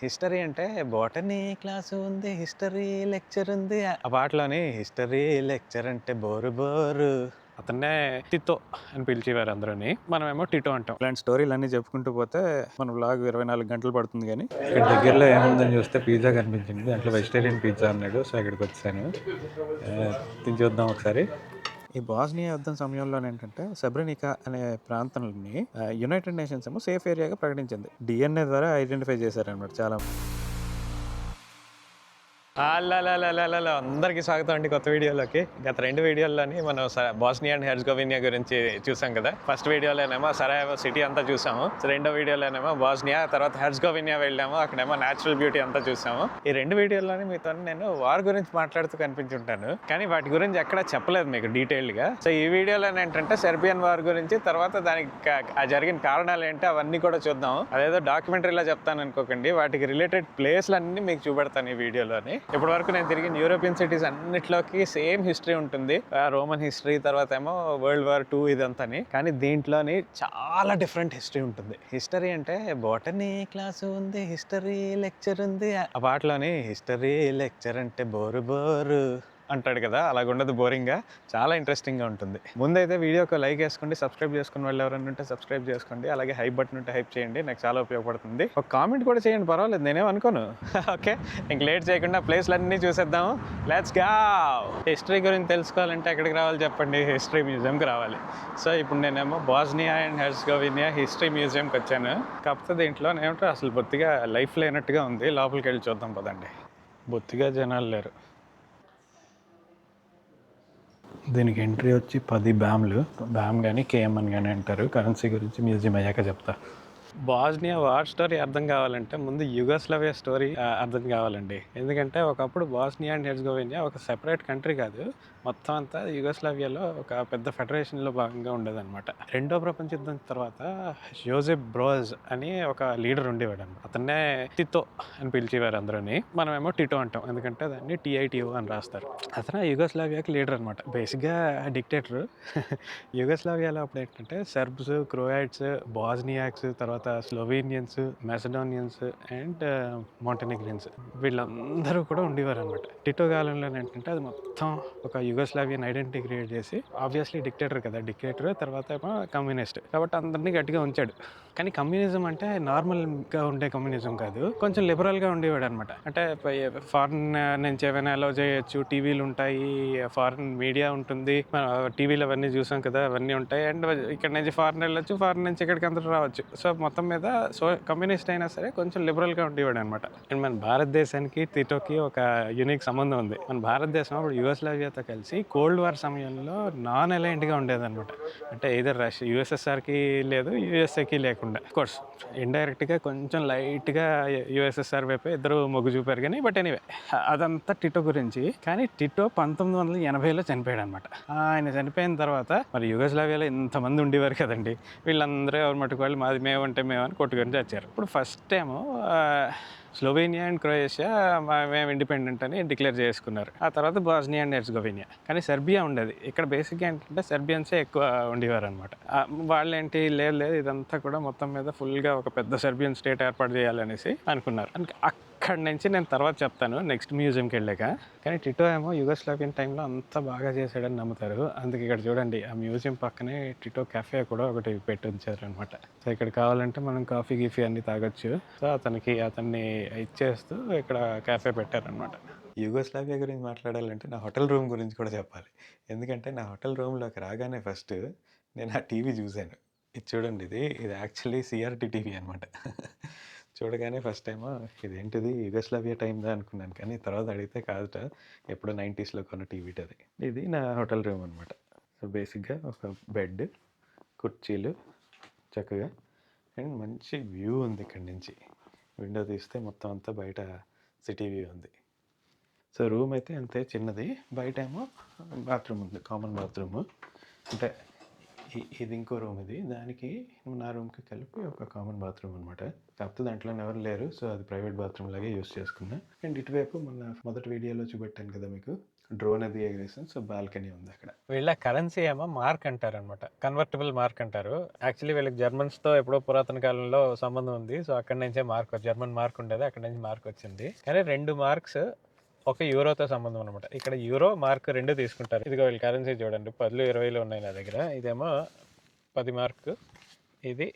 History అంటే botany class ఉంది, history lecture ఉంది. ఆ పాటలోని హిస్టరీ లెక్చర్ అంటే బోరు బోరు. అతన్నే టితో అని పిలిచేవారు అందరూని. మనమేమో టిటో అంటాం. ఇలాంటి స్టోరీలు అన్నీ చెప్పుకుంటూ పోతే మన వ్లాగ్ 24 గంటలు పడుతుంది. కానీ ఇక్కడ దగ్గరలో ఏముందని చూస్తే పిజ్జా కనిపించింది. దాంట్లో వెజిటేరియన్ పిజ్జా అన్నాడు. సో ఇక్కడికి వచ్చాను. తిని చూద్దాం ఒకసారి. ఈ బాస్నియా యుద్ధం సమయంలో ఏంటంటే సెబ్రెనికా అనే ప్రాంతాన్ని యునైటెడ్ నేషన్స్ ఏమో సేఫ్ ఏరియాగా ప్రకటించింది. డిఎన్ఏ ద్వారా ఐడెంటిఫై చేశారనమాట చాలా. అందరికీ స్వాగతం అండి కొత్త వీడియోలోకి. గత 2 వీడియోల్లోని మనం బాస్నియా అండ్ హెర్జగోవినా గురించి చూసాం కదా. ఫస్ట్ వీడియోలోనేమో సరాయెవో సిటీ అంతా చూసాము. రెండో వీడియోలోనేమో బాస్నియా, తర్వాత హెర్జగోవినా వెళ్ళాము. అక్కడేమో న్యాచురల్ బ్యూటీ అంతా చూసాము. ఈ 2 వీడియోల్లోని మీతో నేను వార్ గురించి మాట్లాడుతూ కనిపించుంటాను, కానీ వాటి గురించి ఎక్కడా చెప్పలేదు మీకు డీటెయిల్డ్గా. సో ఈ వీడియోలో ఏంటంటే సెర్బియన్ వార్ గురించి, తర్వాత దానికి జరిగిన కారణాలు ఏంటి అవన్నీ కూడా చూద్దాం. అదేదో డాక్యుమెంటరీలా చెప్తాను అనుకోకండి. వాటికి రిలేటెడ్ ప్లేస్లన్నీ మీకు చూపెడతాను ఈ వీడియోలోని. ఇప్పటి వరకు నేను తిరిగిన యూరోపియన్ సిటీస్ అన్నిట్లోకి సేమ్ హిస్టరీ ఉంటుంది. రోమన్ హిస్టరీ, తర్వాత ఏమో వరల్డ్ వార్ 2 ఇదంతాని. కానీ దీంట్లోని చాలా డిఫరెంట్ హిస్టరీ ఉంటుంది. హిస్టరీ అంటే బోటనీ క్లాసు ఉంది, హిస్టరీ లెక్చర్ ఉంది. ఆ పాటలోని హిస్టరీ లెక్చర్ అంటే బోరు బోరు అంటాడు కదా, అలాగుండదు బోరింగ్గా, చాలా ఇంట్రెస్టింగ్గా ఉంటుంది. ముందైతే వీడియోకి లైక్ వేసుకోండి, సబ్స్క్రైబ్ చేసుకుని వాళ్ళు ఎవరైనా ఉంటే సబ్స్క్రైబ్ చేసుకోండి. అలాగే హైప్ బటన్ ఉంటే హైప్ చేయండి, నాకు చాలా ఉపయోగపడుతుంది. ఒక కామెంట్ కూడా చేయండి, పర్వాలేదు, నేనేం అనుకోను. ఓకే, ఇంక లేట్ చేయకుండా ప్లేస్లన్నీ చూసేద్దాము. Let's go. హిస్టరీ గురించి తెలుసుకోవాలంటే ఎక్కడికి రావాలి చెప్పండి? హిస్టరీ మ్యూజియంకి రావాలి. సో ఇప్పుడు నేనేమో బాస్నియా అండ్ హెర్జగోవినా హిస్టరీ మ్యూజియంకి వచ్చాను. కాకపోతే దీంట్లో ఏమిటో అసలు బొత్తిగా లైఫ్ లేనట్టుగా ఉంది. లోపలికి వెళ్ళి చూద్దాం పదండి. బొత్తిగా జనాలు లేరు. దీనికి ఎంట్రీ వచ్చి 10 బ్యామ్లు. బ్యామ్ కానీ కేఎంఎన్ కానీ అంటారు. కరెన్సీ గురించి మ్యూజియం అయ్యాక చెప్తా. బాస్నియా వార్ స్టోరీ అర్థం కావాలంటే ముందు యుగోస్లావియా స్టోరీ అర్థం కావాలండి. ఎందుకంటే ఒకప్పుడు బాస్నియా అండ్ హెర్జగోవినా ఒక సెపరేట్ కంట్రీ కాదు, మొత్తం అంతా యుగోస్లావియాలో ఒక పెద్ద ఫెడరేషన్లో భాగంగా ఉండేదన్నమాట. రెండో ప్రపంచ యుద్ధం తర్వాత జోసెఫ్ బ్రోజ్ అని ఒక లీడర్ ఉండేవాడు అనమాట. అతన్నే టితో అని పిలిచేవారు అందరూని. మనమేమో టిటో అంటాం, ఎందుకంటే దాన్ని TITO అని రాస్తారు. అతను యుగోస్లావియాకి లీడర్ అనమాట, బేసిక్గా డిక్టేటర్. యుగోస్లావియాలో అప్పుడు ఏంటంటే సెర్బ్స్, క్రోయాట్స్, బాస్నియాక్స్, తర్వాత స్లోవేనియన్స్, మెసడోనియన్స్ అండ్ మాంటెనిగ్రియన్స్, వీళ్ళందరూ కూడా ఉండేవారు అనమాట. టిటో కాలంలో ఏంటంటే అది మొత్తం ఒక యుగోస్లావియన్ ఐడెంటిటీ క్రియేట్ చేసి, ఆబ్వియస్లీ డిక్టేటర్ కదా, డిక్టేటర్ తర్వాత ఏమో కమ్యూనిస్ట్ కాబట్టి అందరినీ గట్టిగా ఉంచాడు. కానీ కమ్యూనిజం అంటే నార్మల్గా ఉండే కమ్యూనిజం కాదు, కొంచెం లిబరల్గా ఉండేవాడు అనమాట. అంటే ఫారిన్ నుంచి ఏమైనా అలౌ చేయొచ్చు, టీవీలు ఉంటాయి, ఫారిన్ మీడియా ఉంటుంది, టీవీలు అవన్నీ చూసాం కదా, అవన్నీ ఉంటాయి. అండ్ ఇక్కడ నుంచి ఫారిన్ వెళ్ళొచ్చు, ఫారిన్ నుంచి ఇక్కడికి అందరూ రావచ్చు. సో మొత్తం మీద కమ్యూనిస్ట్ అయినా సరే కొంచెం లిబరల్గా ఉండేవాడు అనమాట. అండ్ మన భారతదేశానికి టిటోకి ఒక యూనిక్ సంబంధం ఉంది. మన భారతదేశం అప్పుడు యుగోస్లావియాతో కలిసి కోల్డ్ వార్ సమయంలో నాన్ అలైన్డ్గా ఉండేదన్నమాట. అంటే ఇదర్ USSRకి లేదు, USAకి లేకుండా. కోర్స్ ఇండైరెక్ట్గా కొంచెం లైట్గా USSR వైపే ఇద్దరు మొగ్గు చూపారు కానీ, బట్ ఎనీవే అదంతా టిటో గురించి. కానీ టిటో 1980లో చనిపోయాడు అనమాట. ఆయన చనిపోయిన తర్వాత మరి యుగోస్లావియాలో ఇంతమంది ఉండేవారు కదండి, వీళ్ళందరూ ఎవరి మటుకు వాళ్ళు మాది మేమంటే మేమని కొట్టుకొని చచ్చారు. ఇప్పుడు first time Slovenia and Croatia మేము ఇండిపెండెంట్ అని డిక్లేర్ చేసుకున్నారు. ఆ తర్వాత బాస్నియా అండ్ హెర్జగోవినా. కానీ సెర్బియా ఉండేది. ఇక్కడ బేసిక్గా ఏంటంటే సెర్బియన్సే ఎక్కువ ఉండేవారు అనమాట. వాళ్ళేంటి, లేదు ఇదంతా కూడా మొత్తం మీద ఫుల్గా ఒక పెద్ద సెర్బియన్ స్టేట్ ఏర్పాటు చేయాలనేసి అనుకున్నారు. అక్కడి నుంచి నేను తర్వాత చెప్తాను నెక్స్ట్ మ్యూజియంకి వెళ్ళాక. కానీ టిటో ఏమో యుగోస్లావియన్ టైంలో అంతా బాగా చేశాడని నమ్ముతారు. అందుకే ఇక్కడ చూడండి, ఆ మ్యూజియం పక్కనే టిటో కెఫే కూడా ఒకటి పెట్టి ఉంచారు అనమాట. సో ఇక్కడ కావాలంటే మనం కాఫీ గీఫీ అన్ని తాగొచ్చు. సో అతన్ని ఇచ్చేస్తూ ఇక్కడ కెఫే పెట్టారనమాట. యుగోస్లావియా గురించి మాట్లాడాలంటే నా హోటల్ రూమ్ గురించి కూడా చెప్పాలి. ఎందుకంటే నా హోటల్ రూమ్లోకి రాగానే ఫస్ట్ నేను ఆ టీవీ చూశాను. ఇది చూడండి, ఇది యాక్చువల్లీ CRT టీవీ అనమాట. చూడగానే ఫస్ట్ టైము ఇదేంటిది యుగోస్లావియా టైందా అనుకున్నాను, కానీ తర్వాత అడిగితే కాదుట, ఎప్పుడో 90sలో కొన్న టీవీట అది. ఇది నా హోటల్ రూమ్ అనమాట. సో బేసిక్గా ఒక బెడ్, కుర్చీలు చక్కగా, అండ్ మంచి వ్యూ ఉంది ఇక్కడి నుంచి. విండో తీస్తే మొత్తం అంతా బయట సిటీ వ్యూ ఉంది. సో రూమ్ అయితే అంతే చిన్నది. బయట ఏమో బాత్రూమ్ ఉంది, కామన్ బాత్రూమ్. అంటే ఇది ఇంకో రూమ్, ఇది దానికి నా రూమ్కి కలిపి ఒక కామన్ బాత్రూమ్ అనమాట. కాకపోతే దాంట్లో ఎవరు లేరు, సో అది ప్రైవేట్ బాత్రూమ్ లాగే యూస్ చేసుకున్నా. అండ్ ఇటువైపు మొదటి వీడియోలో చూపెట్టాను కదా మీకు, డ్రోన్ అది ఎగరేసాను. సో బాల్కనీ ఉంది అక్కడ. వీళ్ళ కరెన్సీ ఏమో మార్క్ అంటారు అనమాట, కన్వర్టబుల్ మార్క్ అంటారు. యాక్చువల్లీ వీళ్ళకి జర్మన్స్తో ఎప్పుడో పురాతన కాలంలో సంబంధం ఉంది. సో అక్కడి నుంచే మార్క్, జర్మన్ మార్క్ ఉండేది, అక్కడి నుంచి మార్క్ వచ్చింది. కానీ 2 మార్క్స్ ఒక యూరోతో సంబంధం అనమాట. ఇక్కడ యూరో మార్క్ 2 తీసుకుంటారు. ఇదిగో వీళ్ళ కరెన్సీ చూడండి, 10, 20 ఉన్నాయి నా దగ్గర. ఇదేమో 10 మార్క్, ఇది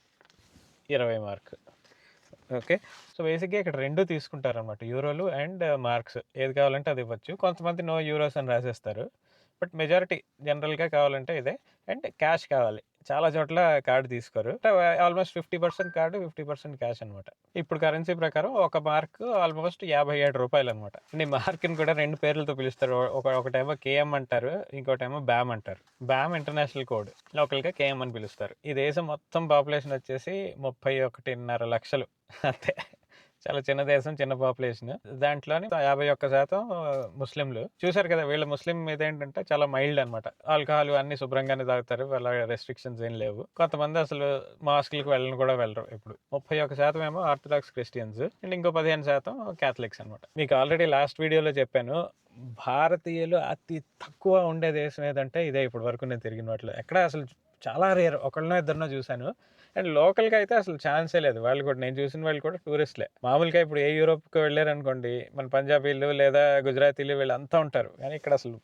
20 మార్క్. ఓకే, సో బేసిక్గా ఇక్కడ 2 తీసుకుంటారు అనమాట, యూరోలు అండ్ మార్క్స్. ఏది కావాలంటే అది ఇవ్వచ్చు. కొంతమంది నో యూరోస్ అని రాసేస్తారు, బట్ మెజారిటీ జనరల్గా కావాలంటే ఇదే. అండ్ క్యాష్ కావాలి, చాలా చోట్ల కార్డు తీసుకోరు. ఆల్మోస్ట్ 50% కార్డు, 50% క్యాష్ అనమాట. ఇప్పుడు కరెన్సీ ప్రకారం ఒక మార్క్ ఆల్మోస్ట్ 57 రూపాయలు అనమాట. ఈ మార్క్ని కూడా 2 పేర్లతో పిలుస్తారు. ఒకటేమో కేఎం అంటారు, ఇంకోటేమో బ్యామ్ అంటారు. బ్యామ్ ఇంటర్నేషనల్ కోడ్, లోకల్గా కేఎం అని పిలుస్తారు. ఈ దేశం మొత్తం పాపులేషన్ వచ్చేసి 31.5 లక్షలు అంతే. చాలా చిన్న దేశం, చిన్న పాపులేషన్. దాంట్లోని 51% ముస్లింలు. చూసారు కదా, వీళ్ళ ముస్లిం మీద ఏంటంటే చాలా మైల్డ్ అనమాట. ఆల్కహాల్ అన్ని శుభ్రంగానే తాగుతారు, వాళ్ళ రెస్ట్రిక్షన్స్ ఏం లేవు. కొంతమంది అసలు మాస్కులకు వెళ్ళరు ఇప్పుడు. 31% ఏమో ఆర్థడాక్స్ క్రిస్టియన్స్ అండ్ ఇంకో 15% క్యాథలిక్స్ అనమాట. మీకు ఆల్రెడీ లాస్ట్ వీడియోలో చెప్పాను, భారతీయులు అతి తక్కువ ఉండే దేశం ఏదంటే ఇదే. ఇప్పటి వరకు నేను తిరిగిన వాటిలో ఎక్కడ అసలు చాలా రేర్, ఒకళ్ళనో ఇద్దరినో చూశాను. అండ్ లోకల్గా అయితే అసలు ఛాన్సే లేదు. వాళ్ళు కూడా, నేను చూసిన వాళ్ళు కూడా టూరిస్ట్లే. మామూలుగా ఇప్పుడు ఏ యూరోప్కి వెళ్ళారనుకోండి, మన పంజాబీలు లేదా గుజరాతీలు వీళ్ళంతా ఉంటారు, కానీ ఇక్కడ అసలు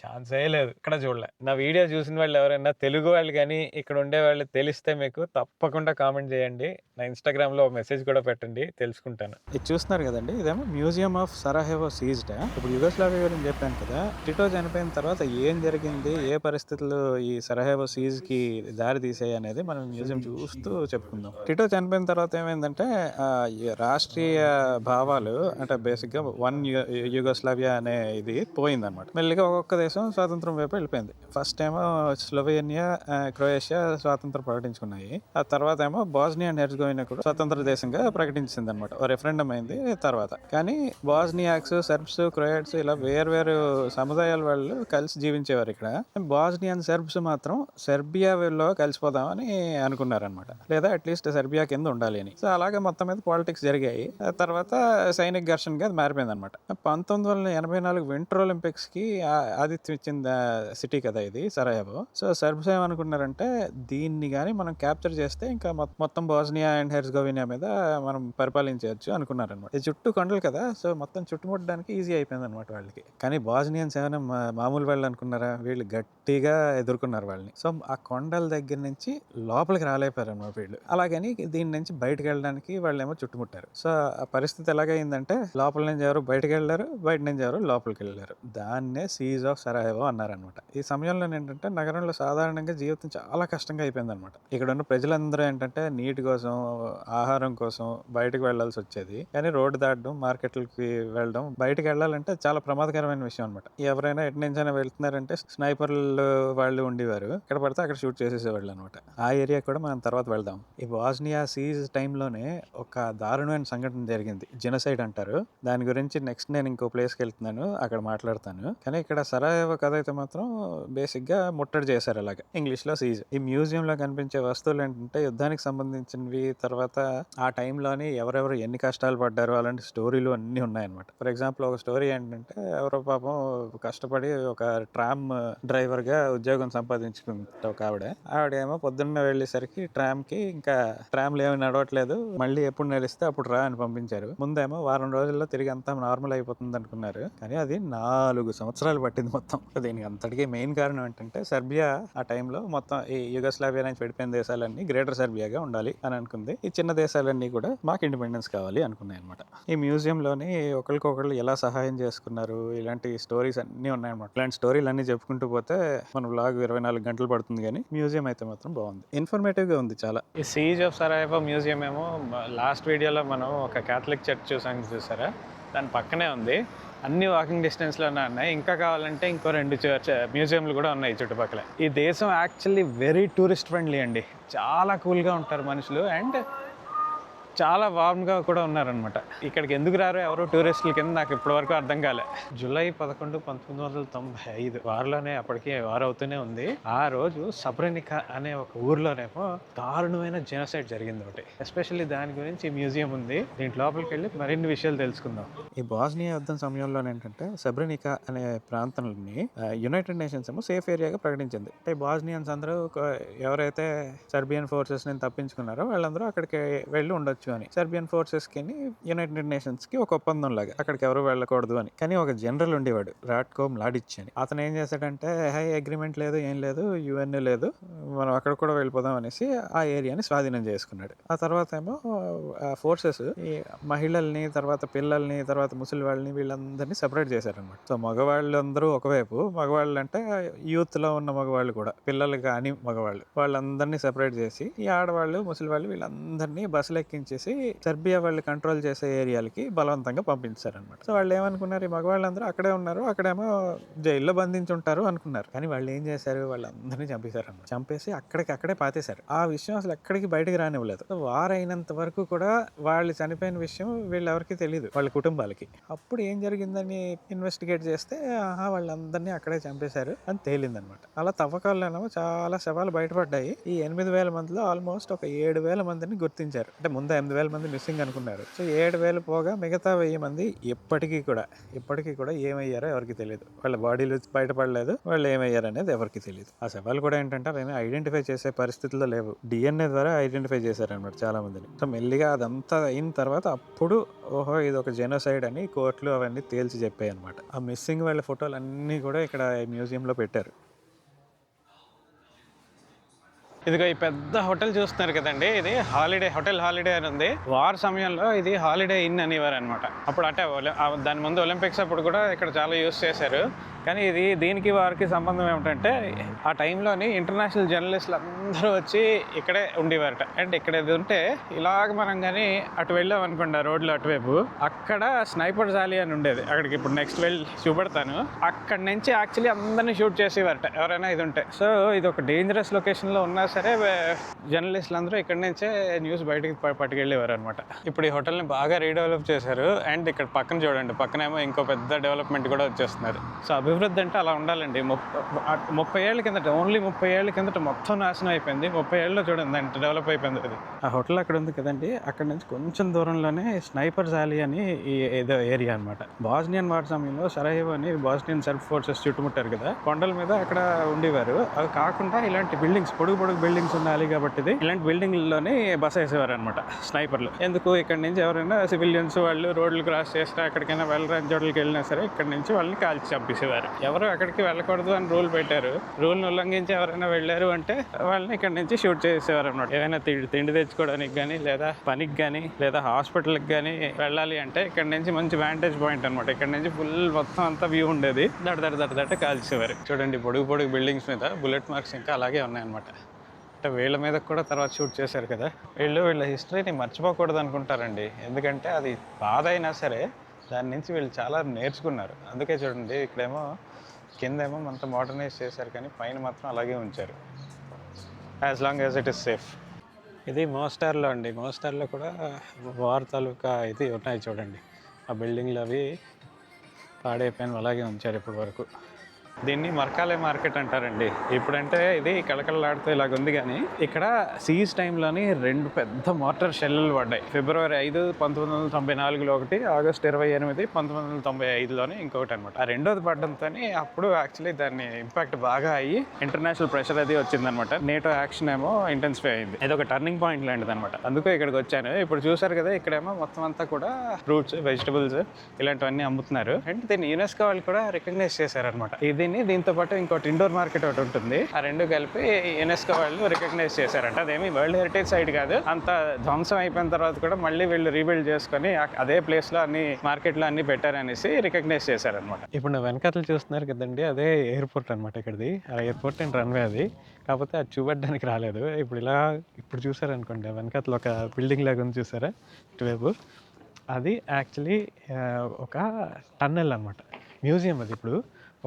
ఛాన్సే లేదు, ఇక్కడ చూడలే. నా వీడియో చూసిన వాళ్ళు ఎవరైనా తెలుగు వాళ్ళు కానీ ఇక్కడ ఉండే వాళ్ళు తెలిస్తే మీకు తప్పకుండా కామెంట్ చేయండి. నా ఇన్స్టాగ్రామ్లో మెసేజ్ కూడా పెట్టండి, తెలుసుకుంటాను. ఇది చూస్తున్నారు కదండి, ఇదేమో మ్యూజియం ఆఫ్ సరాహెవో సీజ్డ్. ఇప్పుడు యుగోస్లావియా గురించి చెప్పాను కదా, టిటో చనిపోయిన తర్వాత ఏం జరిగింది, ఏ పరిస్థితుల్లో ఈ సరాహెవో సీజ్కి దారి తీసాయి అనేది మనం మ్యూజియం చూస్తూ చెప్పుకుందాం. టిటో చనిపోయిన తర్వాత ఏమైందంటే ఈ రాష్ట్రీయ భావాలు అంటే బేసిక్గా యుగోస్లావియా అనే ఇది పోయిందనమాట. మెల్లిగా ఒక్కొక్క దేశం స్వాతంత్రం వైపు వెళ్ళిపోయింది. ఫస్ట్ ఏమో స్లోవేనియా, క్రొయేషియా స్వాతంత్రం ప్రకటించుకున్నాయి. ఆ తర్వాత ఏమో బాస్నియా అండ్ హెర్జగోవినా కూడా స్వతంత్ర దేశంగా ప్రకటించింది అనమాట. ఓ రెఫరెండం అయింది తర్వాత. కానీ బాస్నియాక్స్, సెర్బ్స్, క్రొయేట్స్ ఇలా వేరు సముదాయాల వాళ్ళు కలిసి జీవించేవారు ఇక్కడ. బాస్నియన్ సెర్బ్స్ మాత్రం సెర్బియాలో కలిసిపోదామని అనుకున్నారనమాట, లేదా అట్లీస్ట్ సెర్బియా కింద ఉండాలి అని. సో అలాగే మొత్తం మీద పాలిటిక్స్ జరిగాయి. తర్వాత సైనిక ఘర్షణగా అది మారిపోయింది అనమాట. 1984 వింటర్ ఒలింపిక్స్ కి ఆతిథ్యం ఇచ్చిన సిటీ కదా ఇది సరాయెవో. సో సెర్బ్స్ ఏమనుకున్నారంటే, దీన్ని కానీ మనం క్యాప్చర్ చేస్తే ఇంకా మొత్తం బాస్నియా అండ్ హెర్జగోవినా మీద మనం పరిపాలించవచ్చు అనుకున్నారనమాట. ఇది చుట్టూ కొండలు కదా, సో మొత్తం చుట్టుముట్టడానికి ఈజీ అయిపోయింది అనమాట వాళ్ళకి. కానీ బాస్నియన్స్ ఏమైనా మామూలు వాళ్ళు అనుకున్నారా, వీళ్ళు గట్టిగా ఎదుర్కొన్నారు వాళ్ళని. సో ఆ కొండల దగ్గర నుంచి లోపలికి రాలేపారు అన్నమాట వీళ్ళు. అలాగని దీని నుంచి బయటకు వెళ్ళడానికి వాళ్ళు ఏమో చుట్టుముట్టారు. సో ఆ పరిస్థితి ఎలాగైందంటే, లోపల నుంచి ఎవరు బయటకు వెళ్ళారు, బయట నుంచి ఎవరు లోపలికి వెళ్ళారు. దాన్నే సీజ్ ఆఫ్ సరాయెవో అన్నారనమాట. ఈ సమయంలో ఏంటంటే నగరంలో సాధారణంగా జీవితం చాలా కష్టంగా అయిపోయింది అనమాట. ఇక్కడ ఉన్న ప్రజలందరూ ఏంటంటే నీటి కోసం, ఆహారం కోసం బయటకు వెళ్లాల్సి వచ్చేది. కానీ రోడ్డు దాటడం, మార్కెట్లకి వెళ్ళడం, బయటకు వెళ్ళాలంటే చాలా ప్రమాదకరమైన విషయం అనమాట. ఎవరైనా ఎటు నుంచైనా వెళ్తున్నారంటే స్నైపర్లు వాళ్ళు ఉండేవారు, ఇక్కడ పడితే అక్కడ షూట్ చేసేసేవాళ్ళు అనమాట. ఆ ఏరియా కూడా మనం తర్వాత వెళ్దాం. ఈ బాస్నియా సీజ్ టైంలోనే ఒక దారుణమైన సంఘటన జరిగింది, జెనోసైడ్ అంటారు. దాని గురించి నెక్స్ట్ నేను ఇంకో ప్లేస్కి వెళ్తున్నాను, అక్కడ మాట్లాడతాను. కానీ ఇక్కడ సరాయెవో కథ అయితే మాత్రం బేసిక్ గా ముట్టడి చేశారు. అలాగే ఇంగ్లీష్ లో సీజ్. ఈ మ్యూజియం లో కనిపించే వస్తువులు ఏంటంటే యుద్ధానికి సంబంధించినవి, తర్వాత ఆ టైంలోని ఎవరెవరు ఎన్ని కష్టాలు పడ్డారు అలాంటి స్టోరీలు అన్ని ఉన్నాయన్నమాట. ఫర్ ఎగ్జాంపుల్ ఒక స్టోరీ ఏంటంటే, ఎవరో పాపం కష్టపడి ఒక ట్రామ్ డ్రైవర్ గా ఉద్యోగం సంపాదించుకుంటే ఒక ఆవిడేమో పొద్దున్న వెళ్ళేసరికి ట్రామ్ కి ఇంకా ట్రామ్లు ఏమి నడవట్లేదు, మళ్ళీ ఎప్పుడు నడిస్తే అప్పుడు రా అని పంపించారు. ముందేమో వారం రోజుల్లో తిరిగి అంతా నార్మల్ అయిపోతుంది అనుకున్నారు, కానీ అది 4 సంవత్సరాలు పట్టింది మొత్తం. దీనికి అంతటికీ మెయిన్ కారణం ఏంటంటే, సెర్బియా ఆ టైంలో మొత్తం ఈ యుగోస్లావియా నుంచి విడిపోయిన దేశాలన్నీ గ్రేటర్ సెర్బియాగా ఉండాలి అని అనుకుంది. ఈ చిన్న దేశాలన్నీ కూడా మాకు ఇండిపెండెన్స్ కావాలి అనుకున్నాయి అనమాట. ఈ మ్యూజియంలోని ఒకరికొకళ్ళు ఎలా సహాయం చేసుకున్నారు, ఇలాంటి స్టోరీస్ అన్నీ ఉన్నాయన్నమాట. ఇలాంటి స్టోరీలు అన్ని చెప్పుకుంటూ పోతే మన వ్లాగ్ 24 గంటలు పడుతుంది, కానీ మ్యూజియం అయితే మాత్రం బాగుంది, ఇన్ఫర్మేటివ్ గా ఉంది చాలా. ఈ సీజ్ ఆఫ్ సరాయెవో మ్యూజియం ఏమో లాస్ట్ వీడియోలో మనం ఒక క్యాథలిక్ చర్చ్ చూసారా, దాని పక్కనే ఉంది. అన్ని వాకింగ్ డిస్టెన్స్లోనే ఉన్నాయి. ఇంకా కావాలంటే ఇంకో 2 మ్యూజియంలు కూడా ఉన్నాయి చుట్టుపక్కల. ఈ దేశం యాక్చువల్లీ వెరీ టూరిస్ట్ ఫ్రెండ్లీ అండి, చాలా కూల్గా ఉంటారు మనుషులు. అండ్ చాలా వార్మ్గా కూడా ఉన్నారనమాట. ఇక్కడికి ఎందుకు రారో ఎవరు టూరిస్టుల కింద నాకు ఇప్పటివరకు అర్థం కాలే. జూలై 11, 1995 వార్లోనే, అప్పటికి వార్ అవుతూనే ఉంది. ఆ రోజు సబ్రెనికా అనే ఒక ఊర్లోనేమో దారుణమైన జెనోసైడ్ జరిగింది ఒకటి. ఎస్పెషల్లీ దాని గురించి మ్యూజియం ఉంది. దీంట్ లోపలికి వెళ్ళి మరిన్ని విషయాలు తెలుసుకుందాం. ఈ బాస్నియా యుద్ధం సమయంలో ఏంటంటే సబ్రెనికా అనే ప్రాంతాన్ని యునైటెడ్ నేషన్స్ ఏమో సేఫ్ ఏరియాగా ప్రకటించింది. అంటే బాస్నియన్స్ అందరూ ఎవరైతే సర్బియన్ ఫోర్సెస్ ని తప్పించుకున్నారో వాళ్ళందరూ అక్కడికి వెళ్ళి ఉండొచ్చు అని. సర్బియన్ ఫోర్సెస్ కి యునైటెడ్ నేషన్స్ కి ఒక ఒప్పందం లాగా అక్కడికి ఎవరు వెళ్ళకూడదు అని. కానీ ఒక జనరల్ ఉండేవాడు రాట్కో మ్లాడిచ్ అని. అతను ఏం చేశాడంటే హై అగ్రిమెంట్ లేదు, ఏం లేదు, యుఎన్ లేదు, మనం అక్కడ కూడా వెళ్ళిపోదాం అనేసి ఆ ఏరియాని స్వాధీనం చేసుకున్నాడు. ఆ తర్వాత ఏమో ఫోర్సెస్ ఈ మహిళల్ని, తర్వాత పిల్లల్ని, తర్వాత ముసలి వాళ్ళని, వీళ్ళందరినీ సెపరేట్ చేశారనమాట. సో మగవాళ్ళందరూ ఒకవైపు, మగవాళ్ళు అంటే యూత్ లో ఉన్న మగవాళ్ళు కూడా, పిల్లలు కానీ మగవాళ్ళు, వాళ్ళందరినీ సెపరేట్ చేసి ఈ ఆడవాళ్ళు, ముసలి వాళ్ళు వీళ్ళందరినీ బస్సులు ఎక్కించేసి సెర్బియా వాళ్ళు కంట్రోల్ చేసే ఏరియాలకి బలవంతంగా పంపించారనమాట. సో వాళ్ళు ఏమనుకున్నారు, ఈ మగవాళ్ళందరూ అక్కడే ఉన్నారు, అక్కడేమో జైల్లో బంధించి ఉంటారు అనుకున్నారు. కానీ వాళ్ళు ఏం చేశారు, వాళ్ళందరినీ చంపేశారన్నమాట. చంపేసి అక్కడే పాతేశారు. ఆ విషయం అసలు ఎక్కడికి బయటకు రానివ్వలేదు. వారైనంత వరకు కూడా వాళ్ళు చనిపోయిన విషయం వీళ్ళెవరికి తెలియదు, వాళ్ళ కుటుంబాలకి. అప్పుడు ఏం జరిగిందని ఇన్వెస్టిగేట్ చేస్తే వాళ్ళందరినీ అక్కడే చంపేశారు అని తేలిందనమాట. అలా తవ్వకాల్లోనేమో చాలా శవాలు బయటపడ్డాయి. ఈ 8,000 మందిలో ఆల్మోస్ట్ ఒక 7,000 మందిని గుర్తించారు. అంటే ముందు 8,000 మంది మిస్సింగ్ అనుకున్నారు. సో 7,000 పోగా మిగతా 1,000 మంది ఇప్పటికీ కూడా ఏమయ్యారో ఎవరికి తెలియదు. వాళ్ళ బాడీలు బయటపడలేదు, వాళ్ళు ఏమయ్యారు అనేది ఎవరికి తెలియదు. ఆ శవాలు కూడా ఏంటంటే అవేమీ ఐడెంటిఫై చేసే పరిస్థితుల్లో లేవు. DNA ద్వారా ఐడెంటిఫై చేశారనమాట చాలా మందిని. సో మెల్లిగా అదంతా అయిన తర్వాత అప్పుడు ఓహో ఇది ఒక జెనోసైడ్ అని కోర్టులు అవన్నీ తేల్చి చెప్పాయి అనమాట. ఆ మిస్సింగ్ వాళ్ళ ఫోటోలు అన్నీ కూడా ఇక్కడ మ్యూజియంలో పెట్టారు. ఇదిగో ఈ పెద్ద హోటల్ చూస్తున్నారు కదండి, ఇది హోటల్ హాలిడే అని ఉంది. వార్ సమయంలో ఇది హాలిడే ఇన్ అనేవారు అనమాట. అప్పుడు అంటే దాని ముందు ఒలింపిక్స్ అప్పుడు కూడా ఇక్కడ చాలా యూస్ చేశారు. కానీ దీనికి వారికి సంబంధం ఏమిటంటే ఆ టైంలోని ఇంటర్నేషనల్ జర్నలిస్టులు అందరూ వచ్చి ఇక్కడే ఉండేవారట. అండ్ ఇక్కడ ఉంటే ఇలాగ మనం కానీ అటు వెళ్ళాం అనుకోండి, ఆ రోడ్లో అటువైపు, అక్కడ స్నైపర్ జాలీ అని ఉండేది. అక్కడికి ఇప్పుడు నెక్స్ట్ వెళ్ళి చూపెడతాను. అక్కడి నుంచి యాక్చువల్లీ అందరినీ షూట్ చేసేవారట ఎవరైనా ఇది ఉంటే. సో ఇది ఒక డేంజరస్ లొకేషన్లో ఉన్నా సరే జర్నలిస్టులు అందరూ ఇక్కడి నుంచే న్యూస్ బయటకి పట్టుకెళ్ళేవారు అనమాట. ఇప్పుడు ఈ హోటల్ని బాగా రీడెవలప్ చేశారు. అండ్ ఇక్కడ పక్కన చూడండి, పక్కనేమో ఇంకో పెద్ద డెవలప్మెంట్ కూడా వచ్చేస్తున్నారు. సో అభివృద్ధి అంటే అలా ఉండాలండి. 30 ఏళ్ళ కిందట, ఓన్లీ 30 ఏళ్ళ కిందట మొత్తం నాశనం అయిపోయింది. 30 ఏళ్ళలో చూడండి అంటే డెవలప్ అయిపోయింది అది. ఆ హోటల్ అక్కడ ఉంది కదండి, అక్కడ నుంచి కొంచెం దూరంలోనే స్నైపర్ జాలీ అని ఏదో ఏరియా అనమాట. బాస్నియన్ వార్ సమయంలో సరహేవో అని బాస్నియన్ సెల్ఫ్ ఫోర్సెస్ చుట్టుముట్టారు కదా, కొండల మీద అక్కడ ఉండేవారు. అవి కాకుండా ఇలాంటి బిల్డింగ్స్, పొడుగు బిల్డింగ్స్ ఉండాలి కాబట్టి ఇలాంటి బిల్డింగ్లోనే బస వేసేవారు అనమాట స్నైపర్లు. ఎందుకు, ఇక్కడ నుంచి ఎవరైనా సివిలియన్స్ వాళ్ళు రోడ్లు క్రాస్ చేస్తే ఎక్కడికైనా వెళ్ళరాని చోట్లకి వెళ్ళినా సరే ఇక్కడ నుంచి వాళ్ళని కాల్చి చంపేసేవారు. ఎవరు అక్కడికి వెళ్ళకూడదు అని రూల్ పెట్టారు. రూల్ని ఉల్లంఘించి ఎవరైనా వెళ్ళారు అంటే వాళ్ళని ఇక్కడ నుంచి షూట్ చేసేవారు అనమాట. ఏదైనా తిండి తెచ్చుకోవడానికి కానీ, లేదా పనికి కానీ, లేదా హాస్పిటల్కి కానీ వెళ్ళాలి అంటే ఇక్కడ నుంచి మంచి వాంటేజ్ పాయింట్ అనమాట. ఇక్కడ నుంచి ఫుల్ మొత్తం అంతా వ్యూ ఉండేది. దడ కాల్చేవారు. చూడండి పొడుగు బిల్డింగ్స్ మీద బుల్లెట్ మార్క్స్ ఇంకా అలాగే ఉన్నాయన్నమాట. అంటే వీళ్ళ మీద కూడా తర్వాత షూట్ చేశారు కదా. వీళ్ళ హిస్టరీని మర్చిపోకూడదు అనుకుంటారండి. ఎందుకంటే అది బాధ అయినా సరే దాని నుంచి వీళ్ళు చాలా నేర్చుకున్నారు. అందుకే చూడండి ఇక్కడేమో కిందేమో అంత మోడర్నైజ్ చేశారు, కానీ పైన మాత్రం అలాగే ఉంచారు, as long as it is safe. ఇది మోస్టార్లో అండి. మోస్టార్లో కూడా వార్ తాలూకా ఇది ఉన్నాయి చూడండి. ఆ బిల్డింగ్లు అవి పాడైపోయిన అలాగే ఉంచారు ఇప్పటి వరకు. దీన్ని మర్కాలే మార్కెట్ అంటారండి. ఇప్పుడంటే ఇది కళకళలాడుతూ ఇలాగ ఉంది, కానీ ఇక్కడ సీజ్ టైంలోని 2 పెద్ద మోటార్ షెల్లులు పడ్డాయి. ఫిబ్రవరి 5, 1994లో ఒకటి, ఆగస్టు 28, 1995లోని ఇంకొకటి అనమాట. ఆ రెండోది పడడంతో అప్పుడు యాక్చువల్లీ దాన్ని ఇంపాక్ట్ బాగా అయ్యి ఇంటర్నేషనల్ ప్రెషర్ అది వచ్చిందనమాట. నేటో యాక్షన్ ఏమో ఇంటెన్సిఫై అయింది. ఇది ఒక టర్నింగ్ పాయింట్ లాంటిది అనమాట. అందుకే ఇక్కడికి వచ్చాను. ఇప్పుడు చూసారు కదా, ఇక్కడేమో మొత్తం అంతా కూడా ఫ్రూట్స్, వెజిటబుల్స్ ఇలాంటివన్నీ అమ్ముతున్నారు. అండ్ దీన్ని యునెస్కో వాళ్ళు కూడా రికగ్నైజ్ చేశారనమాట. దీంతో పాటు ఇంకోటి ఇండోర్ మార్కెట్ ఒకటి ఉంటుంది. ఆ రెండు కలిపి యునెస్కో వాళ్ళు రికగ్నైజ్ చేశారంట. అదేమి వరల్డ్ హెరిటేజ్ సైట్ కాదు. అంత ధ్వంసం అయిపోయిన తర్వాత కూడా మళ్ళీ వీళ్ళు రీబిల్డ్ చేసుకొని అదే ప్లేస్ లో అన్ని మార్కెట్లో అన్ని పెట్టారనేసి రికగ్నైజ్ చేశారనమాట. ఇప్పుడు నా వెనకాతలు చూస్తున్నారు కదండి, అదే ఎయిర్పోర్ట్ అనమాట. ఇక్కడిది ఆ ఎయిర్పోర్ట్ అండ్ రన్వే అది. కాకపోతే అది చూపెట్టడానికి రాలేదు. ఇప్పుడు చూసారనుకోండి, వెనకాతలు ఒక బిల్డింగ్ లాగా ఉంది చూసారా ఇటువైపు, అది యాక్చువల్లీ ఒక టన్నెల్ అనమాట. మ్యూజియం అది. ఇప్పుడు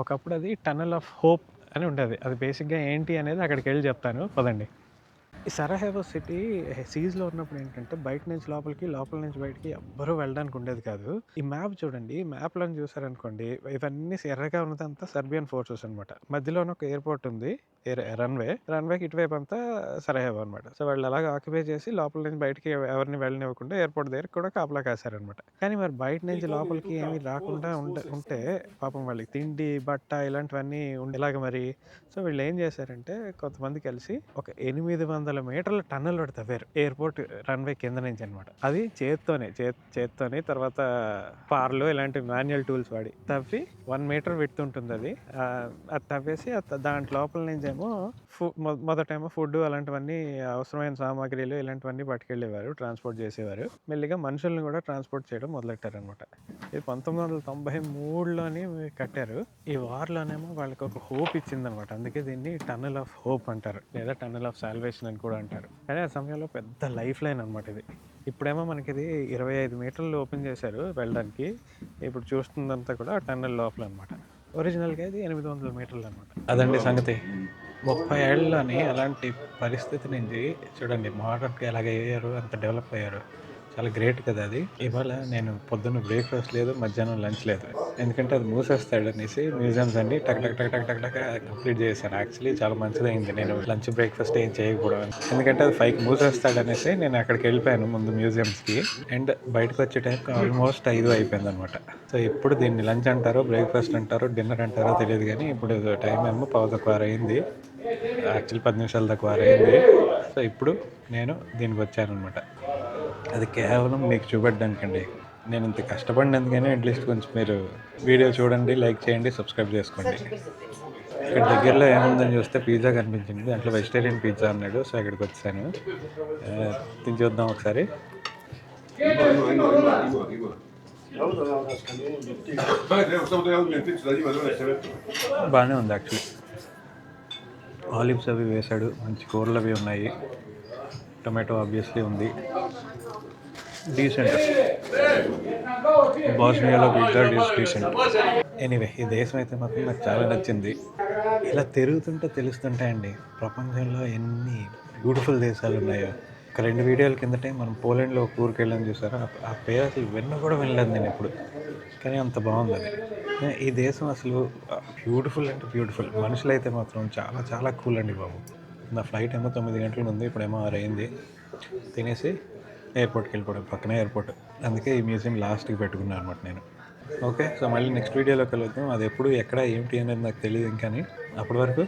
ఒకప్పుడు అది టన్నెల్ ఆఫ్ హోప్ అని ఉండేది. అది బేసిక్గా ఏంటి అనేది అక్కడికి వెళ్ళి చెప్తాను పదండి. ఈ సరహేవో సిటీ సీజ్‌లో ఉన్నప్పుడు ఏంటంటే బయట నుంచి లోపలికి, లోపల నుంచి బయటికి ఎవ్వరూ వెళ్ళడానికి ఉండేది కాదు. ఈ మ్యాప్ చూడండి. మ్యాప్‌లోని చూసారనుకోండి ఇవన్నీ ఎర్రగా ఉన్నదంతా సెర్బియన్ ఫోర్సెస్ అనమాట. మధ్యలోనే ఒక ఎయిర్‌పోర్ట్ ఉంది. రన్‌వేకి ఇటువైపు అంతా సరహేవో అనమాట. సో, వాళ్ళు అలాగా ఆక్యుపై చేసి లోపల నుంచి బయటికి ఎవరిని వెళ్ళనివ్వకుండా ఎయిర్‌పోర్ట్ దగ్గర కూడా కాపలా కాశారనమాట. కానీ మరి బయట నుంచి లోపలికి ఏమీ రాకుండా ఉంటే పాపం వాళ్ళకి తిండి, బట్ట ఇలాంటివన్నీ ఉండేలాగా మరి. సో, వీళ్ళేం చేశారంటే కొంతమంది కలిసి ఒక 800 మీటర్ల టన్నెల్ ఒకటి తవ్వారు. ఎయిర్‌పోర్ట్ రన్‌వే కింద నుంచి అనమాట. అది చేత్తోనే తర్వాత పారలు ఇలాంటి మాన్యువల్ టూల్స్ వాడి తవ్వి 1 మీటర్ విడ్త్ ఉంటుందది. అది తవ్వేసి దాంట్ లోపల నుంచేమో మొదటేమో ఫుడ్డు అలాంటివన్నీ అవసరమైన సామాగ్రిలు ఇలాంటివన్నీ పట్టుకెళ్ళేవారు. ట్రాన్స్‌పోర్ట్ చేసేవారు. మెల్లిగా మనుషుల్ని కూడా ట్రాన్స్‌పోర్ట్ చేయడం మొదలెట్టారనమాట. ఇది 1993లోని కట్టారు. ఈ వార్‌లోనేమో వాళ్ళకొక హోప్ ఇచ్చిందనమాట. అందుకే దీన్ని టన్నెల్ ఆఫ్ హోప్ అంటారు. లేదా టన్నెల్ ఆఫ్ సాల్వేషన్ అని కూడా అంటారు. కానీ ఆ సమయంలో పెద్ద లైఫ్ లైన్ అనమాట ఇది. ఇప్పుడేమో మనకిది 25 మీటర్లు ఓపెన్ చేశారు వెళ్ళడానికి. ఇప్పుడు చూస్తుందంతా కూడా టన్నెల్ లోపలనమాట. ఒరిజినల్‌గా ఇది 800 మీటర్లనమాట. అదండి సంగతి. 30 ఏళ్లలోని అలాంటి పరిస్థితి నుంచి చూడండి మోడర్న్‌గా ఎలాగయ్యారు, అంత డెవలప్ అయ్యారు. చాలా గ్రేట్ కదా అది. ఇవాళ నేను పొద్దున్న బ్రేక్‌ఫాస్ట్ లేదు, మధ్యాహ్నం లంచ్ లేదు. ఎందుకంటే అది మూసేస్తాడనేసి మ్యూజియమ్స్ అన్నీ టక్ టక్ టక్ టక్ టక్ టక్ కంప్లీట్ చేశాను. యాక్చువల్లీ చాలా మంచిదయింది నేను లంచ్, బ్రేక్‌ఫాస్ట్ ఏం చేయకపోవడం. ఎందుకంటే అది 5కి మూసేస్తాడనేసి నేను అక్కడికి వెళ్ళిపోయాను ముందు మ్యూజియమ్స్‌కి. అండ్ బయటకు వచ్చే టైంకి ఆల్మోస్ట్ 5 అయిపోయిందనమాట. సో ఇప్పుడు దీన్ని లంచ్ అంటారో, బ్రేక్‌ఫాస్ట్ అంటారో, డిన్నర్ అంటారో తెలియదు కానీ ఇప్పుడు టైం ఏమో 6:15 అయింది. యాక్చువల్లీ 10 నిమిషాల దాకా అయింది. సో ఇప్పుడు నేను దీనికి వచ్చానమాట. అది కేవలం మీకు చూపెట్టడానికండి. నేను ఇంత కష్టపడినందుకైనా అట్లీస్ట్ కొంచెం మీరు వీడియో చూడండి, లైక్ చేయండి, సబ్స్క్రైబ్ చేసుకోండి. ఇక్కడ దగ్గరలో ఏముందని చూస్తే పిజ్జా కనిపించింది. దాంట్లో వెజిటేరియన్ పిజ్జా అన్నాడు. సో ఇక్కడికి వచ్చాను. తిని చూద్దాం ఒకసారి. బాగానే ఉంది యాక్చువల్లీ. ఆలివ్స్ అవి వేశాడు, మంచి కూరలు అవి ఉన్నాయి, టొమాటో ఆబ్వియస్లీ ఉంది. డీసెంట్. బాస్నియాలో పిజ్జా డీసెంట్. ఎనీవే ఈ దేశం అయితే మాత్రం నాకు చాలా నచ్చింది. ఇలా తిరుగుతుంటే తెలుస్తుంటాయండి ప్రపంచంలో ఎన్ని బ్యూటిఫుల్ దేశాలు ఉన్నాయో. ఒక 2 వీడియోల కిందటే మనం పోలాండ్లో ఒక ఊరికి వెళ్ళాం చూసారా, ఆ పేరు అసలు కూడా వినలేదు నేను ఎప్పుడు. కానీ అంత బాగుంది అది. ఈ దేశం అసలు బ్యూటిఫుల్ అంటే బ్యూటిఫుల్. మనుషులు అయితే మాత్రం చాలా చాలా కూల్ అండి బాబు. నా ఫ్లైట్ ఏమో 9 గంటల ఉంది, ఇప్పుడేమో 6 అయింది. తినేసి ఎయిర్పోర్ట్కి వెళ్ళిపోవడం, పక్కనే ఎయిర్పోర్ట్. అందుకే ఈ మ్యూజియం లాస్ట్కి పెట్టుకున్నాను అనమాట నేను. ఓకే, సో మళ్ళీ నెక్స్ట్ వీడియోలో కలుద్దాం. అది ఎప్పుడు ఎక్కడ ఏమిటి అనేది నాకు తెలియదు. కానీ అప్పటి వరకు